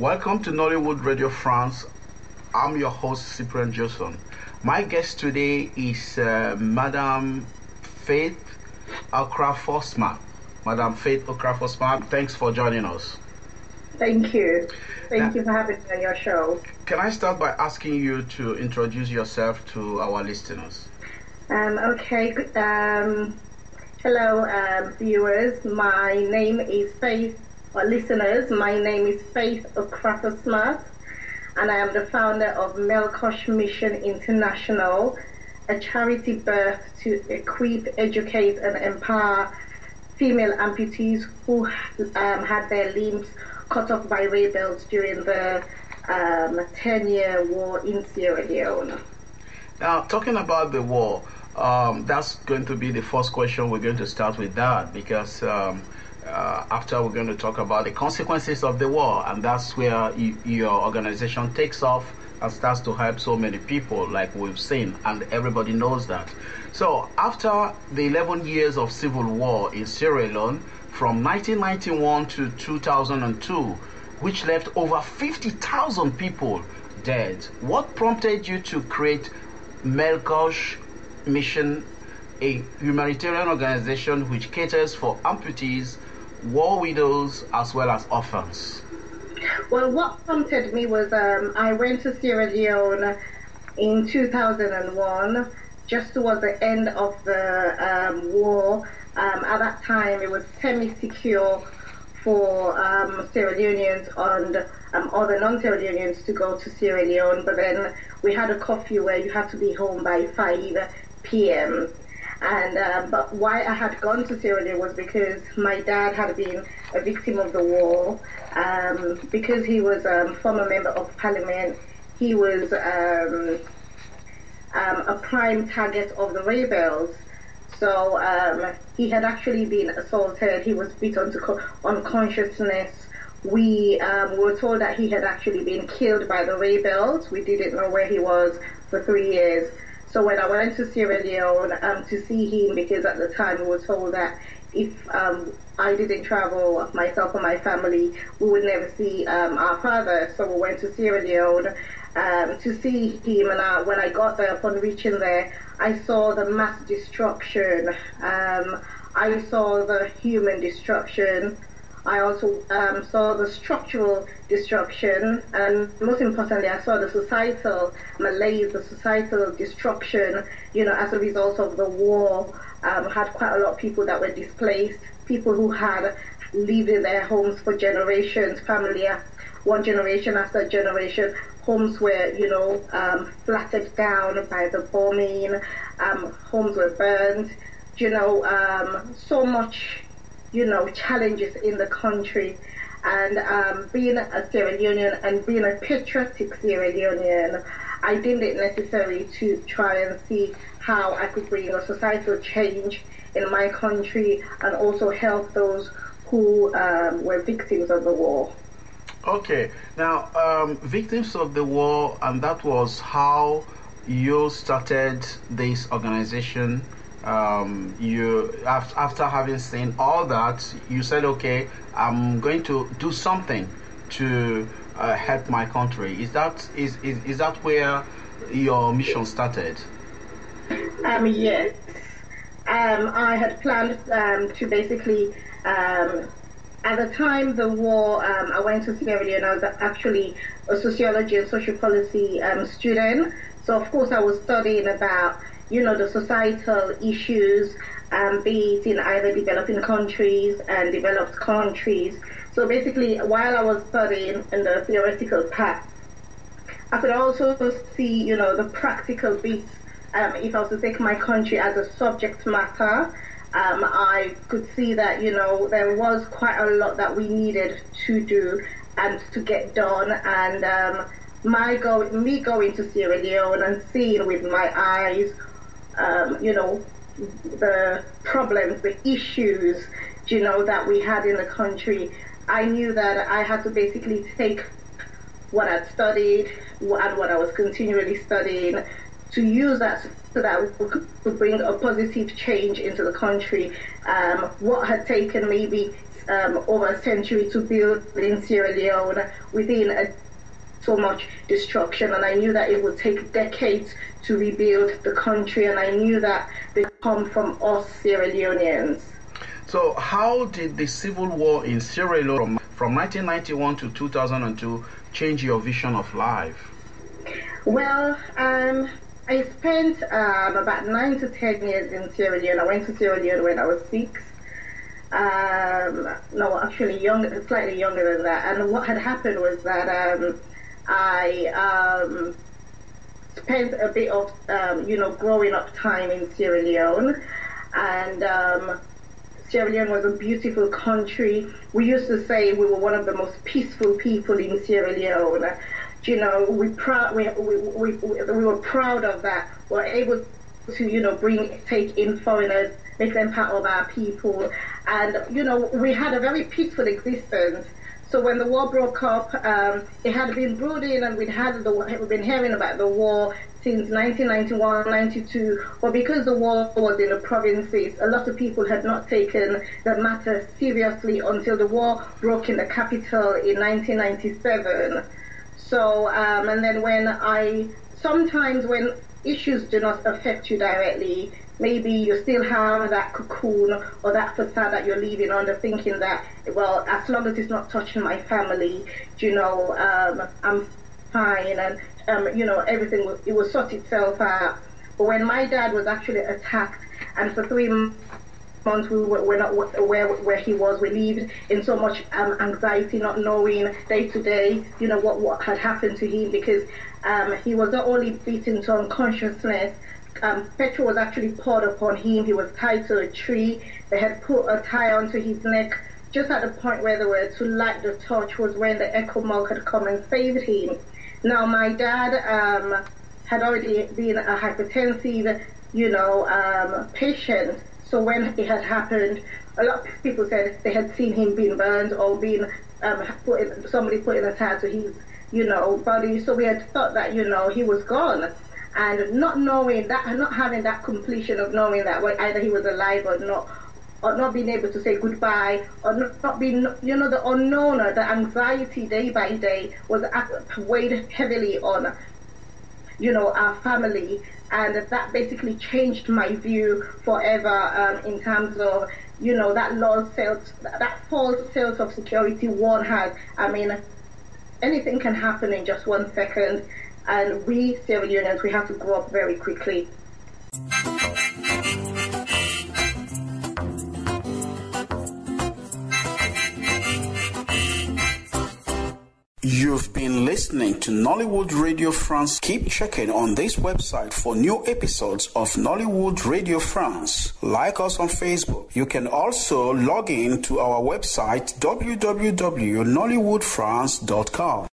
Welcome to Nollywood Radio France. I'm your host, Cyprian Johnson. My guest today is Madam Faith Okrafo-Smart. Madam Faith Okrafo-Smart, thanks for joining us. Thank you. Thank you for having me on your show. Can I start by asking you to introduce yourself to our listeners? Okay. Hello, viewers. My name is Faith, or listeners. My name is Faith Okrafo-Smart, and I am the founder of MELQOSH Mission International, a charity birthed to equip, educate, and empower female amputees who had their limbs cut off by rebels during the 10-year war in Sierra Leone. Now, talking about the war, that's going to be the first question. We're going to start with that because after we're going to talk about the consequences of the war, and that's where your organization takes off and starts to help so many people, like we've seen, and everybody knows that. So after the 11 years of civil war in Sierra Leone, from 1991 to 2002, which left over 50,000 people dead, what prompted you to create MELQOSH Mission, a humanitarian organization which caters for amputees, war widows, as well as orphans? Well, what prompted me was I went to Sierra Leone in 2001, just towards the end of the war. At that time, it was semi-secure for Sierra Leoneans and other non-Sierra Leoneans to go to Sierra Leone, but then we had a curfew where you had to be home by 5 p.m. And but why I had gone to Sierra Leone was because my dad had been a victim of the war. Because he was a former member of parliament, he was a prime target of the rebels. So he had actually been assaulted. He was beaten to unconsciousness. We were told that he had actually been killed by the rebels. We didn't know where he was for 3 years. So when I went to Sierra Leone to see him, because at the time we were told that if I didn't travel, myself and my family, we would never see our father. So we went to Sierra Leone to see him, and when I got there, upon reaching there, I saw the mass destruction. I saw the human destruction. I also saw the structural destruction, and most importantly, I saw the societal malaise, the societal destruction, as a result of the war. Had quite a lot of people that were displaced, people who had lived in their homes for generations, family, one generation after generation. Homes were, flattened down by the bombing, homes were burned, so much, challenges in the country. And being a Sierra Leonean and being a patriotic Sierra Leonean, I deemed it necessary to try and see how I could bring a societal change in my country and also help those who were victims of the war. Okay, now victims of the war, and that was how you started this organization. You after having seen all that, you said, okay, I'm going to do something to help my country. Is that where your mission started? Yes. I had planned to basically, at the time the war, I went to Sierra Leone. I was actually a sociology and social policy student. So of course I was studying about, the societal issues, be it in either developing countries and developed countries. So basically, while I was studying in the theoretical part, I could also see, the practical bits. If I was to take my country as a subject matter, I could see that, there was quite a lot that we needed to do and to get done. And me going to Sierra Leone and seeing with my eyes, the problems, the issues, that we had in the country, I knew that I had to basically take what I'd studied and what I was continually studying to use that so that we could bring a positive change into the country. What had taken maybe over a century to build in Sierra Leone within so much destruction, and I knew that it would take decades to rebuild the country, and I knew that they come from us Sierra Leoneans. So how did the civil war in Sierra Leone from 1991 to 2002 change your vision of life? Well, I spent about 9 to 10 years in Sierra Leone. I went to Sierra Leone when I was 6. No, actually slightly younger than that. And what had happened was that I spent a bit of, growing up time in Sierra Leone. And Sierra Leone was a beautiful country. We used to say we were one of the most peaceful people in Sierra Leone. You know, we were proud of that. We were able to, take in foreigners, make them part of our people. And, we had a very peaceful existence. So when the war broke up, it had been brewing, and we'd been hearing about the war since 1991, 92. But because the war was in the provinces, a lot of people had not taken the matter seriously until the war broke in the capital in 1997. So, and then sometimes when issues do not affect you directly, maybe you still have that cocoon or that facade that you're living under, thinking that, well, as long as it's not touching my family, I'm fine, and everything it will sort itself out. But when my dad was actually attacked, and for 3 months we were not aware where he was, we lived in so much anxiety, not knowing day to day, what had happened to him, because he was not only beaten to unconsciousness. Petrol was actually poured upon him. He was tied to a tree. They had put a tie onto his neck. Just at the point where they were to light the torch was when the Echo Mug had come and saved him. Now, my dad had already been a hypertensive, patient. So when it had happened, a lot of people said they had seen him being burned or being somebody putting a tie to his, body. So we had thought that, he was gone. And not knowing that, not having that completion of knowing that either he was alive or not being able to say goodbye, or not being, the unknown, the anxiety day by day was weighed heavily on, our family. And that basically changed my view forever in terms of, that false sense of security one had. I mean, anything can happen in just 1 second. And we Sierra Leoneans, we have to grow up very quickly. You've been listening to Nollywood Radio France. Keep checking on this website for new episodes of Nollywood Radio France. Like us on Facebook. You can also log in to our website www.nollywoodfrance.com.